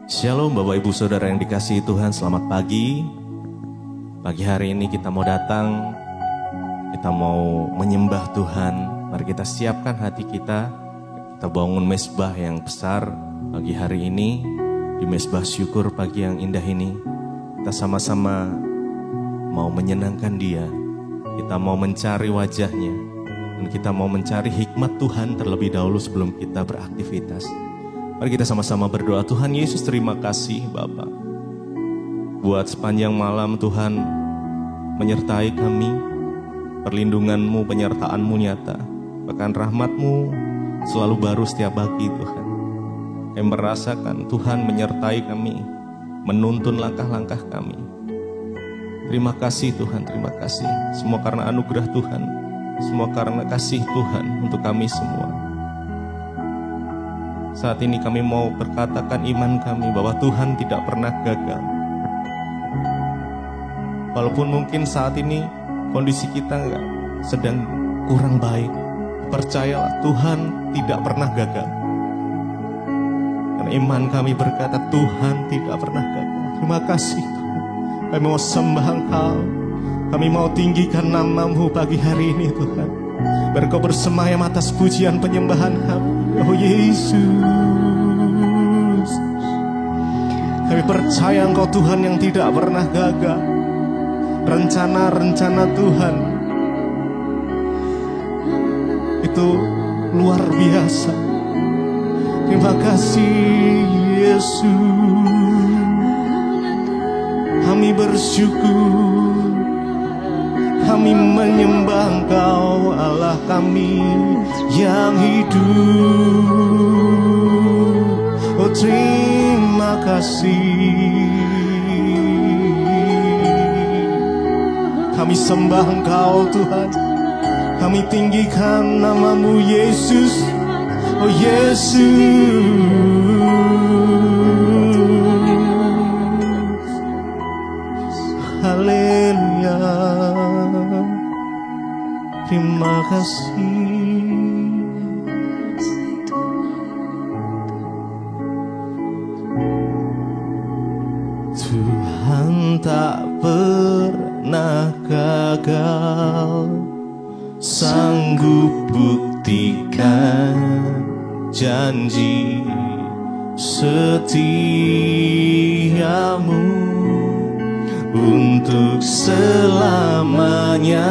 Shalom Bapak Ibu Saudara yang dikasihi Tuhan, selamat pagi. Pagi hari ini kita mau datang, kita mau menyembah Tuhan. Mari kita siapkan hati kita, kita bangun mezbah yang besar pagi hari ini. Di mezbah syukur pagi yang indah ini, kita sama-sama mau menyenangkan Dia. Kita mau mencari wajahnya, dan kita mau mencari hikmat Tuhan terlebih dahulu sebelum kita beraktivitas. Mari kita sama-sama berdoa. Tuhan Yesus, terima kasih Bapa, buat sepanjang malam Tuhan menyertai kami. Perlindungan-Mu, penyertaan-Mu nyata, bahkan rahmat-Mu selalu baru setiap pagi Tuhan. Kami merasakan Tuhan menyertai kami, menuntun langkah-langkah kami. Terima kasih Tuhan, terima kasih. Semua karena anugerah Tuhan, semua karena kasih Tuhan untuk kami semua. Saat ini kami mau berkatakan iman kami bahwa Tuhan tidak pernah gagal. Walaupun mungkin saat ini kondisi kita sedang kurang baik, percayalah Tuhan tidak pernah gagal. Karena iman kami berkata Tuhan tidak pernah gagal. Terima kasih Tuhan. Kami mau sembah Engkau, kami mau tinggikan nama-Mu pagi hari ini Tuhan. Biar Engkau bersemayam atas pujian penyembahan kami. Oh Yesus, kami percaya Engkau Tuhan yang tidak pernah gagal. Rencana-rencana Tuhan itu luar biasa. Terima kasih Yesus. Kami bersyukur, kami menyembah Engkau Allah kami yang hidup. Oh terima kasih. Kami sembah Engkau Tuhan, kami tinggikan nama-Mu Yesus. Oh Yesus, haleluya. Terima kasih. Tuhan tak pernah gagal, sanggup buktikan janji setiamu untuk selamanya.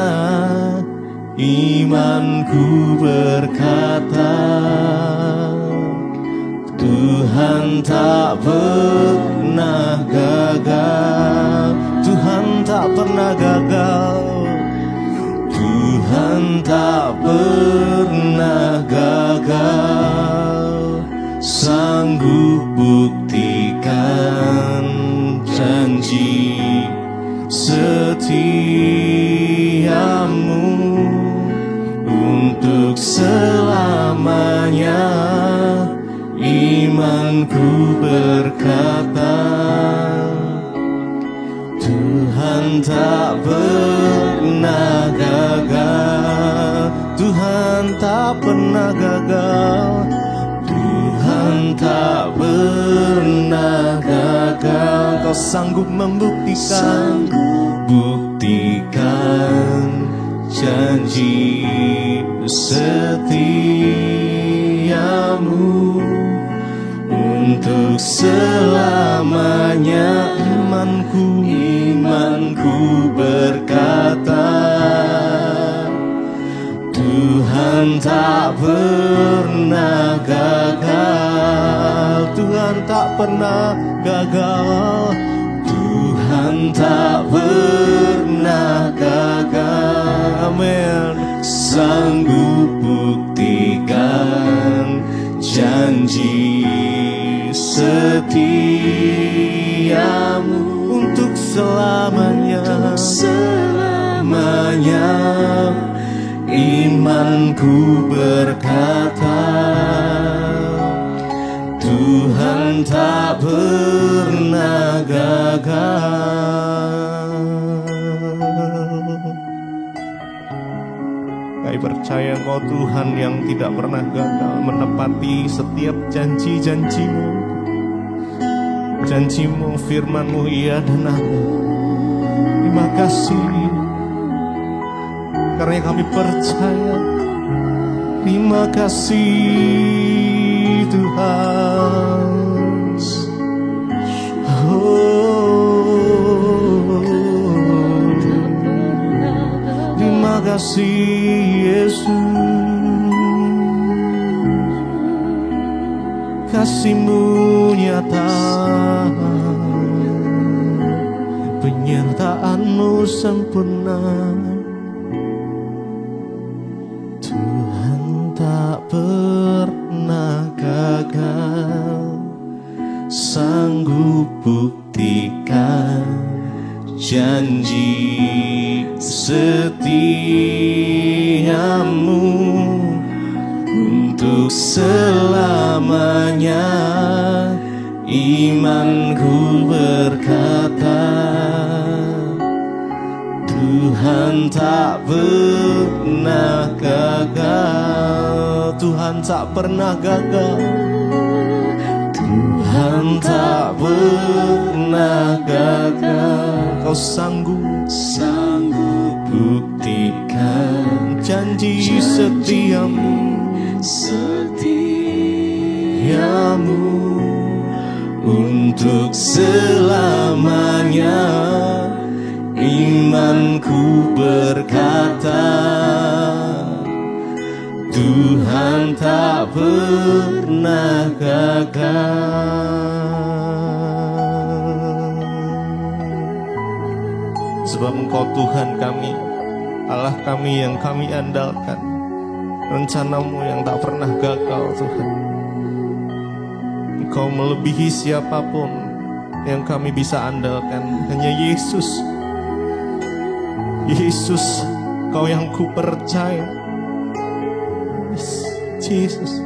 Imanku berkata Tuhan tak pernah gagal. Tuhan tak pernah gagal. Tuhan tak pernah gagal, sanggup buktikan janji setiamu untuk selamanya. Imanku berkata Tuhan tak pernah gagal. Tuhan tak pernah gagal. Tuhan tak pernah gagal. Kau sanggup membuktikan, buktikan janji setiamu untuk selamanya. Imanku berkata Tuhan tak pernah gagal. Tuhan tak pernah gagal. Tuhan tak pernah gagal. Amin. Sanggup buktikan janji setiamu untuk selamanya. Untuk selamanya. Imanku berkata Tuhan tak pernah gagal. Kami percaya Engkau Tuhan yang tidak pernah gagal menepati setiap janji-janji-Mu. Janji-Mu, firman-Mu, iya dan amin. Terima kasih karena kami percaya. Terima kasih Tuhan. Terima kasih Yesus. Kasih-Mu nyata, penyertaan-Mu sempurna. Tuhan tak pernah gagal, sanggup buktikan janji setiamu untuk selamanya. Imanku berkata, Tuhan tak pernah gagal. Tuhan tak pernah gagal. Tuhan tak pernah gagal. Kau sanggup buktikan janji setiamu untuk selamanya. Imanku berkata, Tuhan tak pernah gagal. Sebab Engkau Tuhan kami, Allah kami yang kami andalkan. Rencana-Mu yang tak pernah gagal Tuhan. Engkau melebihi siapapun yang kami bisa andalkan. Hanya Yesus. Yesus, Kau yang ku percaya. Yesus.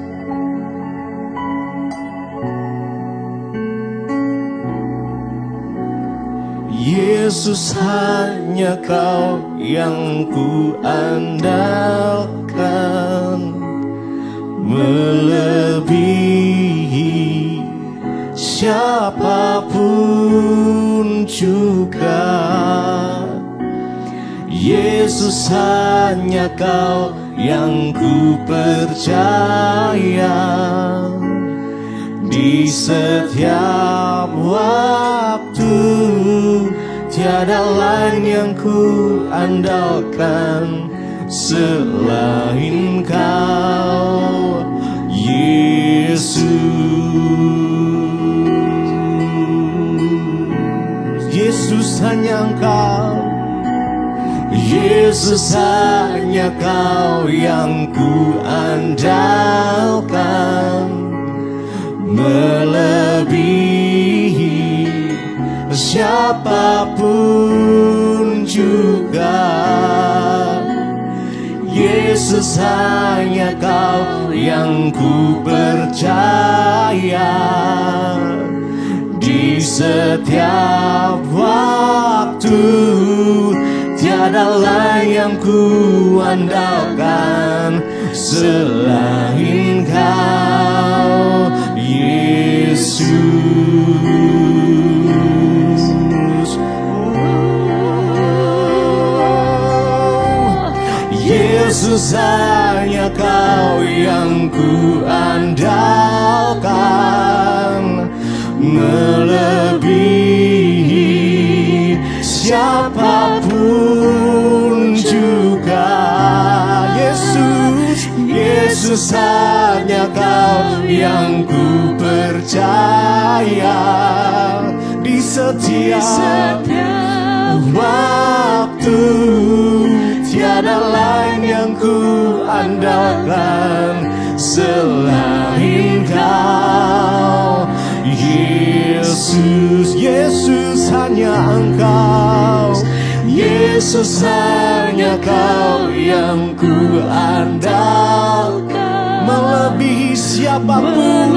Yesus, hanya Kau yang ku andalkan, melebihi siapapun juga. Yesus, hanya Kau yang ku percaya. Di setiap waktu tiada lain yang ku andalkan selain Kau, Yesus. Yesus, hanya Engkau. Yesus, hanya Kau yang ku andalkan, melebihi siapapun juga. Yesus, hanya Kau yang ku percaya. Di setiap waktu tiada lain yang ku andalkan selain Kau, Yesus. Yesus, hanya Kau yang ku andalkan, melebihi siapapun juga. Yesus, Yesus, hanya Kau yang ku percaya. Di setiap waktu tiada lain yang ku andalkan selain Kau, Yesus. Yesus, hanya Engkau. Yesus, hanya Kau yang ku andalkan, melebihi siapapun.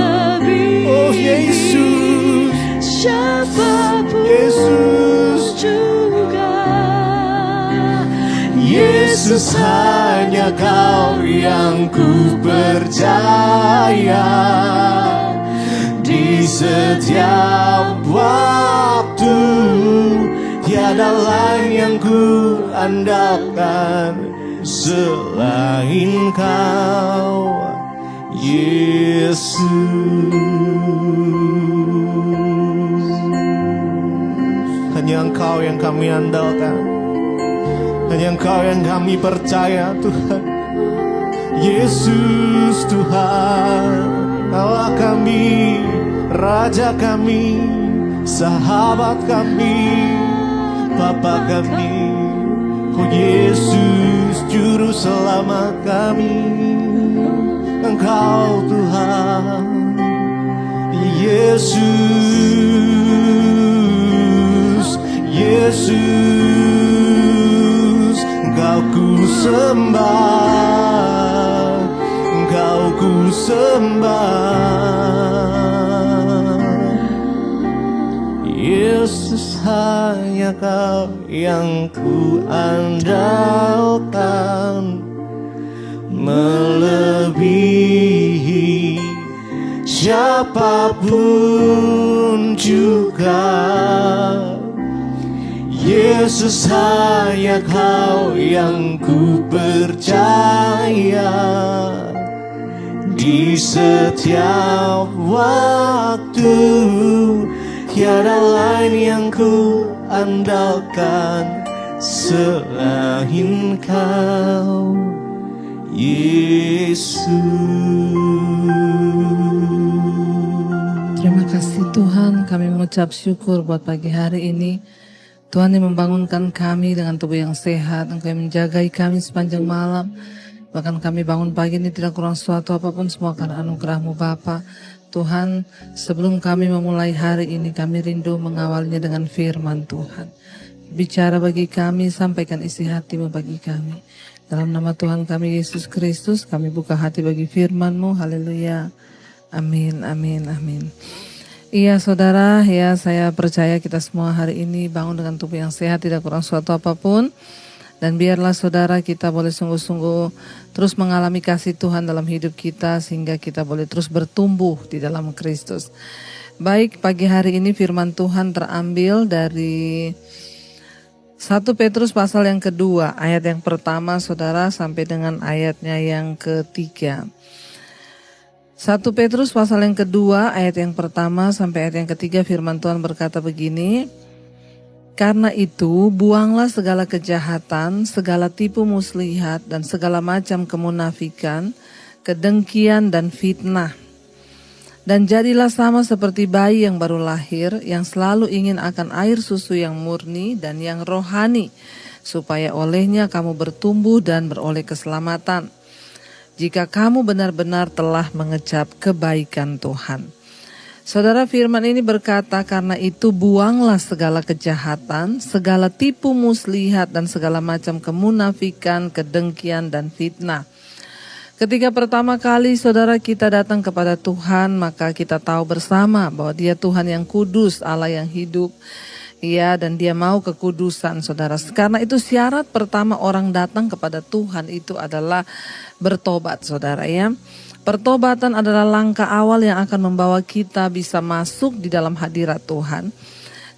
Oh Yesus, siapapun Yesus juga. Yesus, hanya Kau yang ku percaya. Di Di setiap waktu tiada lain yang ku andalkan selain Kau, Yesus. Hanya Engkau yang kami andalkan, hanya Engkau yang kami percaya Tuhan. Yesus Tuhan, Allah kami, Raja kami, sahabat kami, Bapa kami. Oh Yesus, Juru Selamat kami, Engkau Tuhan. Yesus, Yesus, Engkau ku sembah, Engkau ku sembah. Yesus, hanya Kau yang ku andalkan, melebihi siapapun juga. Yesus, hanya Kau yang ku percaya. Di setiap waktu tiada lain yang ku andalkan selain Kau, Yesus. Terima kasih Tuhan, kami mengucap syukur buat pagi hari ini. Tuhan yang membangunkan kami dengan tubuh yang sehat, Engkau yang menjagai kami sepanjang malam. Bahkan kami bangun pagi ini tidak kurang suatu apapun, semua karena anugerah-Mu Bapa. Tuhan, sebelum kami memulai hari ini, kami rindu mengawalnya dengan firman Tuhan. Bicara bagi kami, sampaikan isi hati-Mu bagi kami. Dalam nama Tuhan kami Yesus Kristus, kami buka hati bagi firman-Mu. Haleluya. Amin, amin, amin. Iya saudara, ya saya percaya kita semua hari ini bangun dengan tubuh yang sehat, tidak kurang suatu apapun. Dan biarlah saudara kita boleh sungguh-sungguh terus mengalami kasih Tuhan dalam hidup kita, sehingga kita boleh terus bertumbuh di dalam Kristus. Baik, pagi hari ini firman Tuhan terambil dari 1 Petrus pasal yang kedua, ayat yang pertama saudara sampai dengan ayatnya yang ketiga. 1 Petrus pasal yang kedua, ayat yang pertama sampai ayat yang ketiga, firman Tuhan berkata begini. Karena itu, buanglah segala kejahatan, segala tipu muslihat, dan segala macam kemunafikan, kedengkian dan fitnah. Dan jadilah sama seperti bayi yang baru lahir, yang selalu ingin akan air susu yang murni dan yang rohani, supaya olehnya kamu bertumbuh dan beroleh keselamatan. Jika kamu benar-benar telah mengecap kebaikan Tuhan. Saudara, firman ini berkata, karena itu buanglah segala kejahatan, segala tipu muslihat dan segala macam kemunafikan, kedengkian dan fitnah. Ketika pertama kali saudara kita datang kepada Tuhan, maka kita tahu bersama bahwa Dia Tuhan yang kudus, Allah yang hidup. Ya, dan Dia mau kekudusan saudara. Karena itu syarat pertama orang datang kepada Tuhan itu adalah bertobat saudara ya. Pertobatan adalah langkah awal yang akan membawa kita bisa masuk di dalam hadirat Tuhan.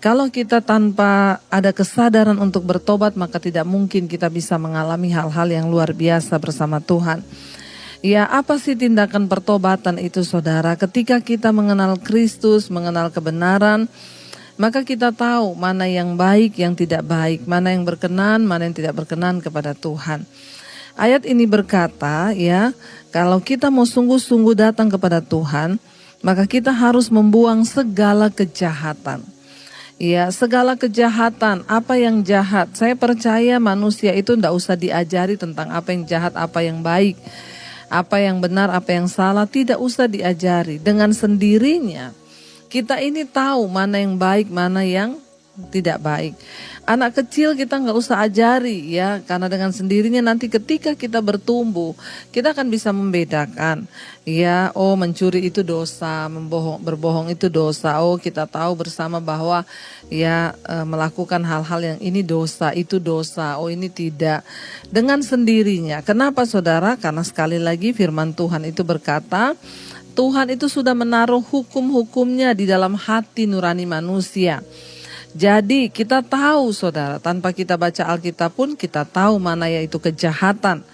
Kalau kita tanpa ada kesadaran untuk bertobat, maka tidak mungkin kita bisa mengalami hal-hal yang luar biasa bersama Tuhan. Ya, apa sih tindakan pertobatan itu saudara? Ketika kita mengenal Kristus, mengenal kebenaran, maka kita tahu mana yang baik, yang tidak baik, mana yang berkenan, mana yang tidak berkenan kepada Tuhan. Ayat ini berkata ya, kalau kita mau sungguh-sungguh datang kepada Tuhan, maka kita harus membuang segala kejahatan. Ya, segala kejahatan, apa yang jahat. Saya percaya manusia itu tidak usah diajari tentang apa yang jahat, apa yang baik. Apa yang benar, apa yang salah, tidak usah diajari. Dengan sendirinya kita ini tahu mana yang baik, mana yang tidak baik. Anak kecil kita nggak usah ajari ya, karena dengan sendirinya nanti ketika kita bertumbuh, kita akan bisa membedakan. Ya, oh mencuri itu dosa, berbohong itu dosa. Oh kita tahu bersama bahwa ya melakukan hal-hal yang ini dosa, itu dosa. Oh ini tidak. Dengan sendirinya. Kenapa saudara? Karena sekali lagi firman Tuhan itu berkata, Tuhan itu sudah menaruh hukum-hukumnya di dalam hati nurani manusia. Jadi kita tahu saudara, tanpa kita baca Alkitab pun kita tahu mana yaitu kejahatan.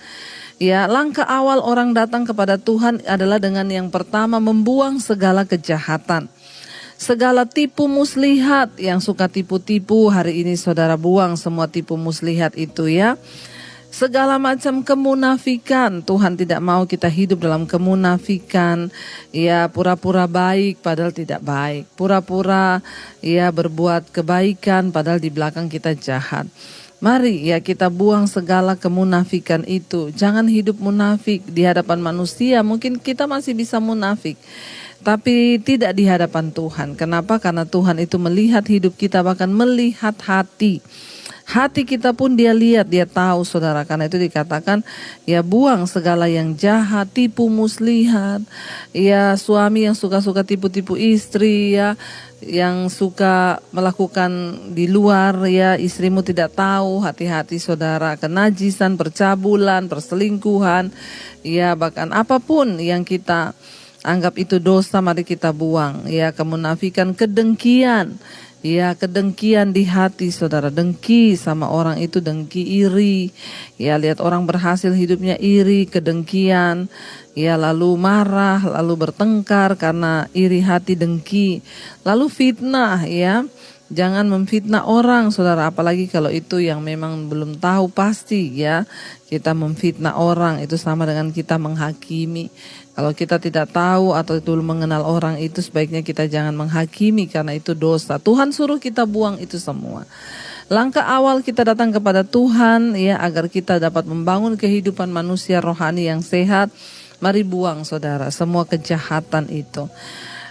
Ya, langkah awal orang datang kepada Tuhan adalah dengan yang pertama membuang segala kejahatan. Segala tipu muslihat yang suka tipu-tipu, hari ini saudara buang semua tipu muslihat itu ya. Segala macam kemunafikan, Tuhan tidak mau kita hidup dalam kemunafikan. Ya, pura-pura baik padahal tidak baik. Pura-pura ya berbuat kebaikan padahal di belakang kita jahat. Mari ya kita buang segala kemunafikan itu. Jangan hidup munafik di hadapan manusia. Mungkin kita masih bisa munafik, tapi tidak di hadapan Tuhan. Kenapa? Karena Tuhan itu melihat hidup kita, bahkan melihat hati. Hati kita pun dia lihat, dia tahu saudara. Karena itu dikatakan ya buang segala yang jahat, tipu muslihat. Ya suami yang suka-suka tipu-tipu istri ya. Yang suka melakukan di luar ya, istrimu tidak tahu, hati-hati saudara. Kenajisan, percabulan, perselingkuhan. Ya bahkan apapun yang kita anggap itu dosa, mari kita buang. Ya kemunafikan, kedengkian. Ya kedengkian di hati saudara, dengki sama orang itu, dengki iri. Ya lihat orang berhasil hidupnya iri, kedengkian. Ya lalu marah, lalu bertengkar karena iri hati, dengki. Lalu fitnah ya. Jangan memfitnah orang saudara, apalagi kalau itu yang memang belum tahu pasti ya. Kita memfitnah orang itu sama dengan kita menghakimi. Kalau kita tidak tahu atau itu mengenal orang itu, sebaiknya kita jangan menghakimi karena itu dosa. Tuhan suruh kita buang itu semua. Langkah awal kita datang kepada Tuhan ya agar kita dapat membangun kehidupan manusia rohani yang sehat. Mari buang saudara semua kejahatan itu.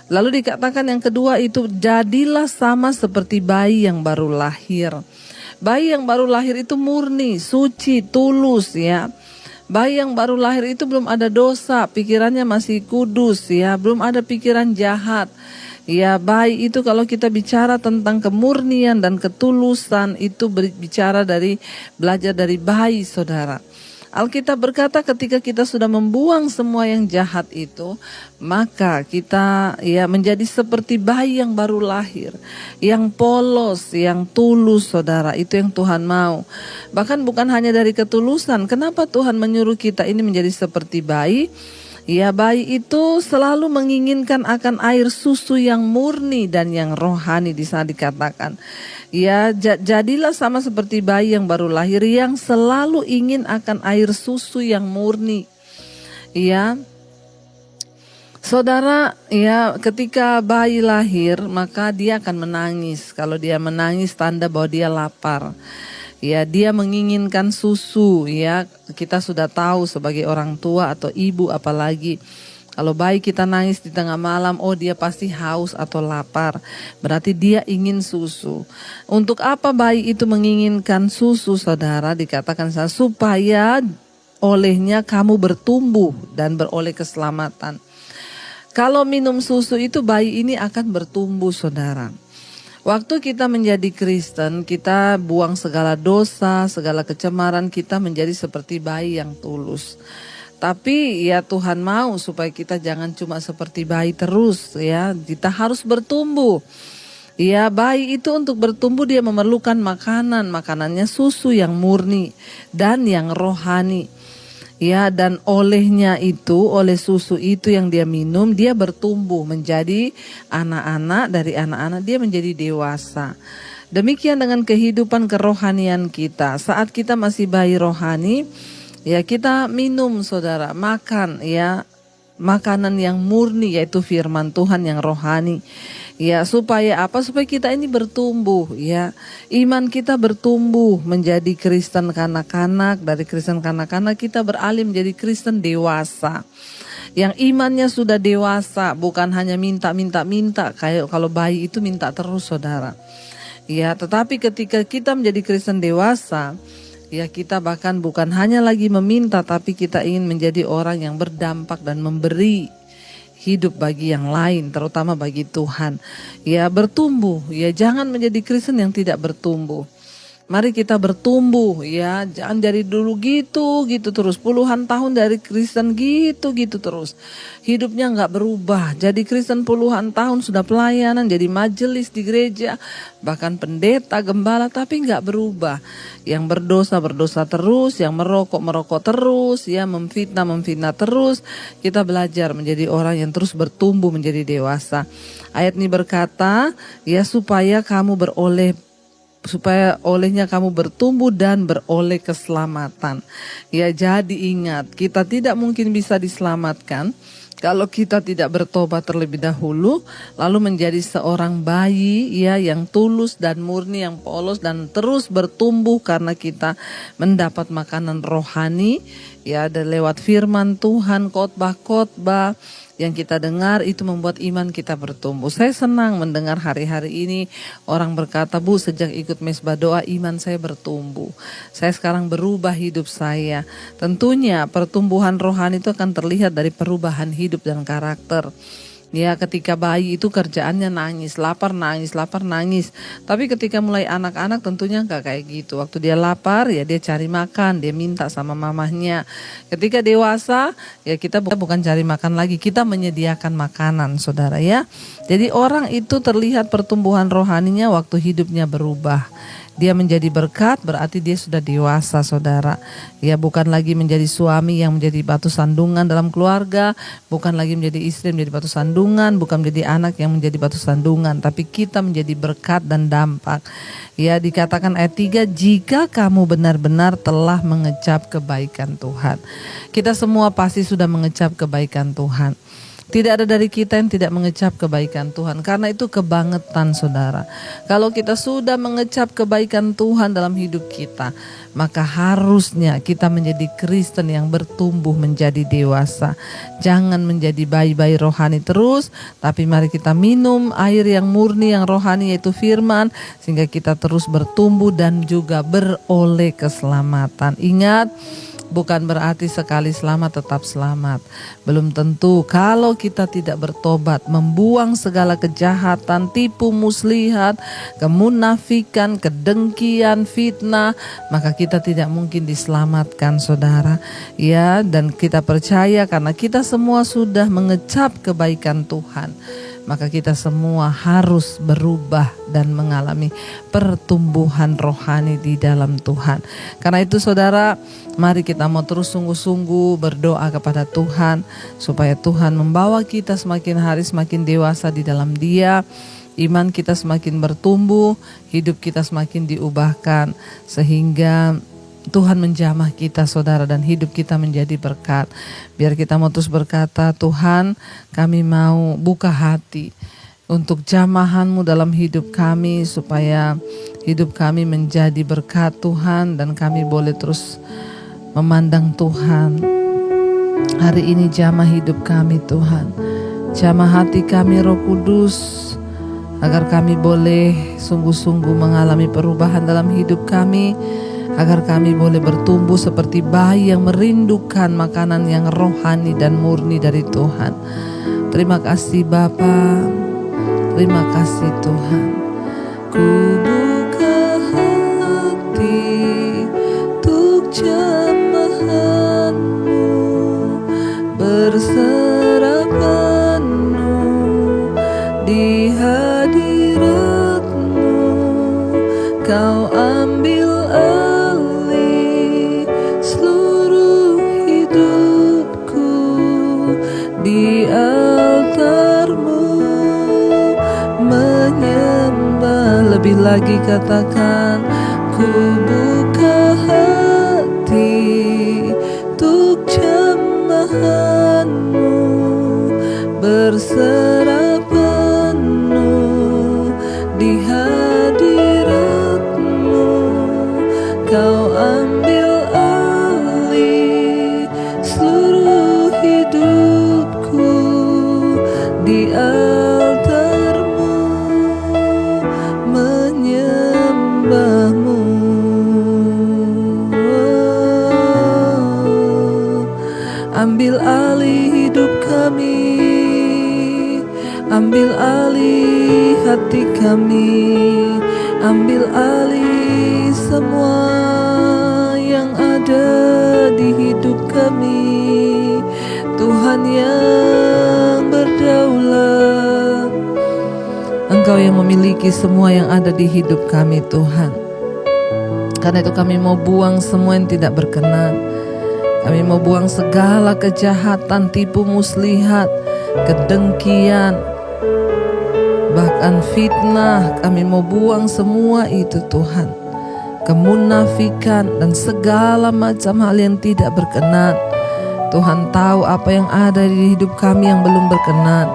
Lalu dikatakan yang kedua itu, jadilah sama seperti bayi yang baru lahir. Bayi yang baru lahir itu murni, suci, tulus ya. Bayi yang baru lahir itu belum ada dosa, pikirannya masih kudus ya, belum ada pikiran jahat. Ya bayi itu kalau kita bicara tentang kemurnian dan ketulusan itu belajar dari bayi saudara. Alkitab berkata ketika kita sudah membuang semua yang jahat itu, maka kita ya menjadi seperti bayi yang baru lahir, yang polos, yang tulus saudara, itu yang Tuhan mau. Bahkan bukan hanya dari ketulusan, kenapa Tuhan menyuruh kita ini menjadi seperti bayi? Ya bayi itu selalu menginginkan akan air susu yang murni dan yang rohani. Di sana dikatakan ya jadilah sama seperti bayi yang baru lahir yang selalu ingin akan air susu yang murni. Ya saudara ya ketika bayi lahir maka dia akan menangis. Kalau dia menangis tanda bahwa dia lapar. Ya dia menginginkan susu ya, kita sudah tahu sebagai orang tua atau ibu apalagi. Kalau bayi kita nangis di tengah malam, oh dia pasti haus atau lapar. Berarti dia ingin susu. Untuk apa bayi itu menginginkan susu saudara? Dikatakan supaya olehnya kamu bertumbuh dan beroleh keselamatan. Kalau minum susu itu bayi ini akan bertumbuh saudara. Waktu kita menjadi Kristen, kita buang segala dosa, segala kecemaran, kita menjadi seperti bayi yang tulus. Tapi ya Tuhan mau supaya kita jangan cuma seperti bayi terus ya, kita harus bertumbuh. Ya bayi itu untuk bertumbuh dia memerlukan makanan, makanannya susu yang murni dan yang rohani. Ya dan olehnya itu, oleh susu itu yang dia minum, dia bertumbuh menjadi anak-anak, dari anak-anak dia menjadi dewasa. Demikian dengan kehidupan kerohanian kita. Saat kita masih bayi rohani, ya kita minum saudara, makan ya makanan yang murni yaitu firman Tuhan yang rohani. Ya supaya apa? Supaya kita ini bertumbuh ya. Iman kita bertumbuh menjadi Kristen kanak-kanak. Dari Kristen kanak-kanak kita beralih menjadi Kristen dewasa. Yang imannya sudah dewasa, bukan hanya minta. Kayak kalau bayi itu minta terus saudara. Ya tetapi ketika kita menjadi Kristen dewasa, ya kita bahkan bukan hanya lagi meminta, tapi kita ingin menjadi orang yang berdampak dan memberi hidup bagi yang lain, terutama bagi Tuhan. Ya bertumbuh, ya jangan menjadi Kristen yang tidak bertumbuh. Mari kita bertumbuh ya, jangan dari dulu gitu terus, puluhan tahun dari Kristen gitu terus. Hidupnya nggak berubah, jadi Kristen puluhan tahun sudah pelayanan, jadi majelis di gereja, bahkan pendeta, gembala, tapi nggak berubah. Yang berdosa terus, yang merokok terus, ya memfitnah terus. Kita belajar menjadi orang yang terus bertumbuh menjadi dewasa. Ayat ini berkata, ya supaya olehnya kamu bertumbuh dan beroleh keselamatan. Ya, jadi ingat, kita tidak mungkin bisa diselamatkan kalau kita tidak bertobat terlebih dahulu, lalu menjadi seorang bayi ya yang tulus dan murni, yang polos dan terus bertumbuh karena kita mendapat makanan rohani ya, dan lewat firman Tuhan, khotbah yang kita dengar itu membuat iman kita bertumbuh. Saya senang mendengar hari-hari ini orang berkata, Bu, sejak ikut mesbah doa iman saya bertumbuh. Saya sekarang berubah hidup saya. Tentunya pertumbuhan rohani itu akan terlihat dari perubahan hidup dan karakter. Ya, ketika bayi itu kerjaannya nangis, lapar nangis. Tapi ketika mulai anak-anak tentunya enggak kayak gitu. Waktu dia lapar ya dia cari makan, dia minta sama mamahnya. Ketika dewasa ya kita bukan cari makan lagi, kita menyediakan makanan, saudara ya. Jadi orang itu terlihat pertumbuhan rohaninya waktu hidupnya berubah. Dia menjadi berkat, berarti dia sudah dewasa, saudara. Ya, bukan lagi menjadi suami yang menjadi batu sandungan dalam keluarga, bukan lagi menjadi istri yang menjadi batu sandungan, bukan menjadi anak yang menjadi batu sandungan, tapi kita menjadi berkat dan dampak. Ya, dikatakan ayat 3, jika kamu benar-benar telah mengecap kebaikan Tuhan. Kita semua pasti sudah mengecap kebaikan Tuhan. Tidak ada dari kita yang tidak mengecap kebaikan Tuhan. Karena itu kebangetan, saudara. Kalau kita sudah mengecap kebaikan Tuhan dalam hidup kita, maka harusnya kita menjadi Kristen yang bertumbuh menjadi dewasa. Jangan menjadi bayi-bayi rohani terus, tapi mari kita minum air yang murni, yang rohani, yaitu firman, sehingga kita terus bertumbuh dan juga beroleh keselamatan. Ingat, bukan berarti sekali selamat tetap selamat. Belum tentu. Kalau kita tidak bertobat, membuang segala kejahatan, tipu muslihat, kemunafikan, kedengkian, fitnah, maka kita tidak mungkin diselamatkan, saudara. Ya, dan kita percaya karena kita semua sudah mengecap kebaikan Tuhan, maka kita semua harus berubah dan mengalami pertumbuhan rohani di dalam Tuhan. Karena itu, saudara, mari kita mau terus sungguh-sungguh berdoa kepada Tuhan supaya Tuhan membawa kita semakin hari semakin dewasa di dalam Dia. Iman kita semakin bertumbuh, hidup kita semakin diubahkan, sehingga Tuhan menjamah kita, saudara, dan hidup kita menjadi berkat. Biar kita mau terus berkata, Tuhan, kami mau buka hati untuk jamahan-Mu dalam hidup kami, supaya hidup kami menjadi berkat, Tuhan, dan kami boleh terus memandang Tuhan. Hari ini jamah hidup kami, Tuhan. Jamah hati kami, Roh Kudus, agar kami boleh sungguh-sungguh mengalami perubahan dalam hidup kami, agar kami boleh bertumbuh seperti bayi yang merindukan makanan yang rohani dan murni dari Tuhan. Terima kasih Bapa, terima kasih Tuhan. Ku buka hati untuk jamahan-Mu, berserah penuh di hadirat-Mu. Kau ambil di altar-Mu, menyembah. Lebih lagi katakan, ku buka hati untuk jamahan-Mu, berserah penuh di hadirat-Mu. Kau ambil alih seluruh hidupku di altar-Mu, menyembah-Mu. Ambil alih hidup kami, ambil alih hati kami, ambil alih memiliki semua yang ada di hidup kami. Tuhan yang berdaulat, Engkau yang memiliki semua yang ada di hidup kami Tuhan. Karena itu kami mau buang semua yang tidak berkenan. Kami mau buang segala kejahatan, tipu muslihat, kedengkian, bahkan fitnah. Kami mau buang semua itu Tuhan. Kemunafikan dan segala macam hal yang tidak berkenan. Tuhan tahu apa yang ada di hidup kami yang belum berkenan.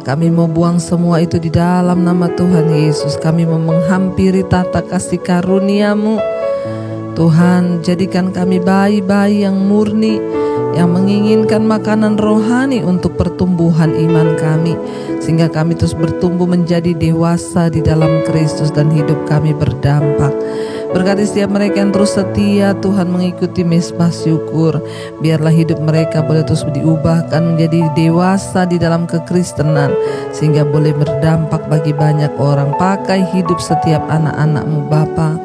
Kami mau buang semua itu di dalam nama Tuhan Yesus. Kami mau menghampiri tata kasih karunia-Mu. Tuhan, jadikan kami bayi-bayi yang murni, yang menginginkan makanan rohani untuk pertumbuhan iman kami, sehingga kami terus bertumbuh menjadi dewasa di dalam Kristus dan hidup kami berdampak. Berkati setiap mereka yang terus setia Tuhan mengikuti mesbah syukur. Biarlah hidup mereka boleh terus diubahkan menjadi dewasa di dalam kekristenan, sehingga boleh berdampak bagi banyak orang. Pakai hidup setiap anak-anak-Mu Bapa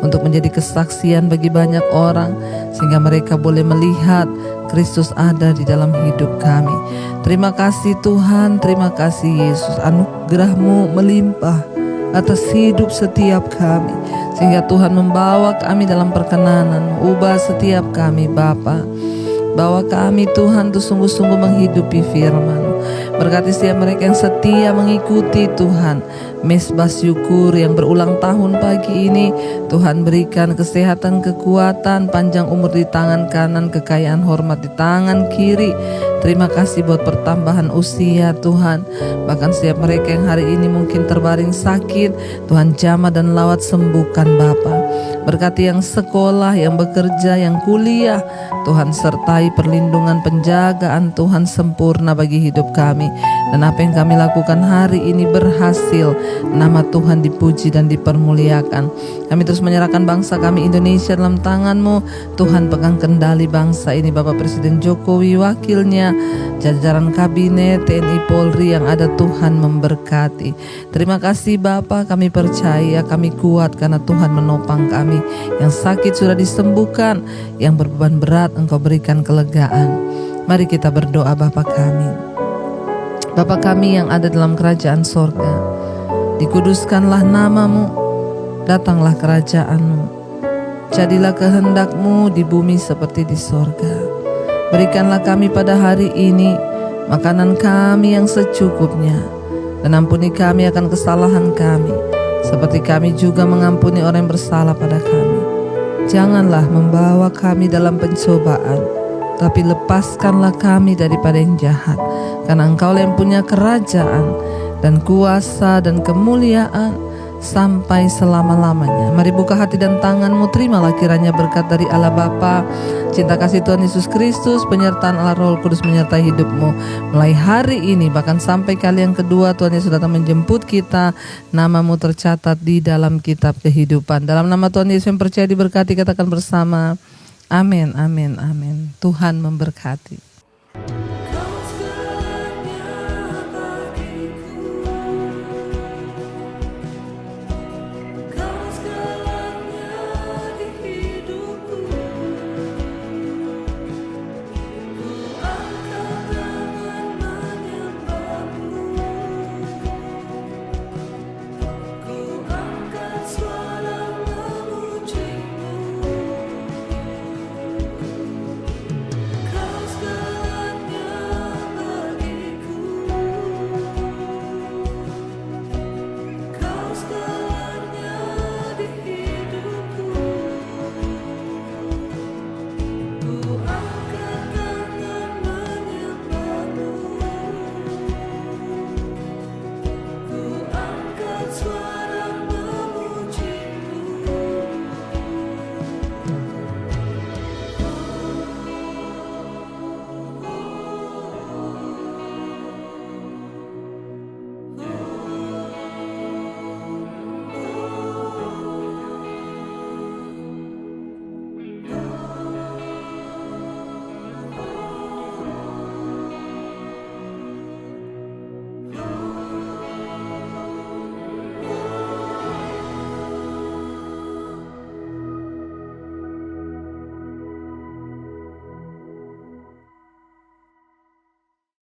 untuk menjadi kesaksian bagi banyak orang, sehingga mereka boleh melihat Kristus ada di dalam hidup kami. Terima kasih Tuhan, terima kasih Yesus. Anugerah-Mu melimpah atas hidup setiap kami, sehingga Tuhan membawa kami dalam perkenanan. Ubah setiap kami Bapa. Bawa kami Tuhan untuk sungguh-sungguh menghidupi firman-Mu. Berkati setiap mereka yang setia mengikuti Tuhan mesbah syukur yang berulang tahun pagi ini. Tuhan berikan kesehatan, kekuatan, panjang umur di tangan kanan, kekayaan hormat di tangan kiri. Terima kasih buat pertambahan usia Tuhan. Bahkan setiap mereka yang hari ini mungkin terbaring sakit, Tuhan jamah dan lawat sembuhkan Bapa. Berkati yang sekolah, yang bekerja, yang kuliah, Tuhan sertai perlindungan penjagaan Tuhan sempurna bagi hidup kami. Dan apa yang kami lakukan hari ini berhasil. Nama Tuhan dipuji dan dipermuliakan. Kami terus menyerahkan bangsa kami Indonesia dalam tangan-Mu. Tuhan pegang kendali bangsa ini, Bapak Presiden Jokowi, wakilnya, jajaran kabinet, TNI Polri yang ada, Tuhan memberkati. Terima kasih Bapa, kami percaya, kami kuat karena Tuhan menopang kami. Yang sakit sudah disembuhkan, yang berbeban berat Engkau berikan kelegaan. Mari kita berdoa. Bapa kami, Bapa kami yang ada dalam kerajaan sorga, dikuduskanlah nama-Mu, datanglah kerajaan-Mu, jadilah kehendak-Mu di bumi seperti di sorga. Berikanlah kami pada hari ini makanan kami yang secukupnya, dan ampuni kami akan kesalahan kami, seperti kami juga mengampuni orang yang bersalah pada kami. Janganlah membawa kami dalam pencobaan, tapi lepaskanlah kami daripada yang jahat. Karena Engkau yang punya kerajaan dan kuasa dan kemuliaan sampai selama-lamanya. Mari buka hati dan tangan-Mu, terimalah kiranya berkat dari Allah Bapa, cinta kasih Tuhan Yesus Kristus, penyertaan Allah Roh Kudus menyertai hidup-Mu mulai hari ini, bahkan sampai kali yang kedua Tuhan Yesus datang menjemput kita. Nama-Mu tercatat di dalam kitab kehidupan. Dalam nama Tuhan Yesus yang percaya diberkati, katakan bersama, amin, amin, amin. Tuhan memberkati.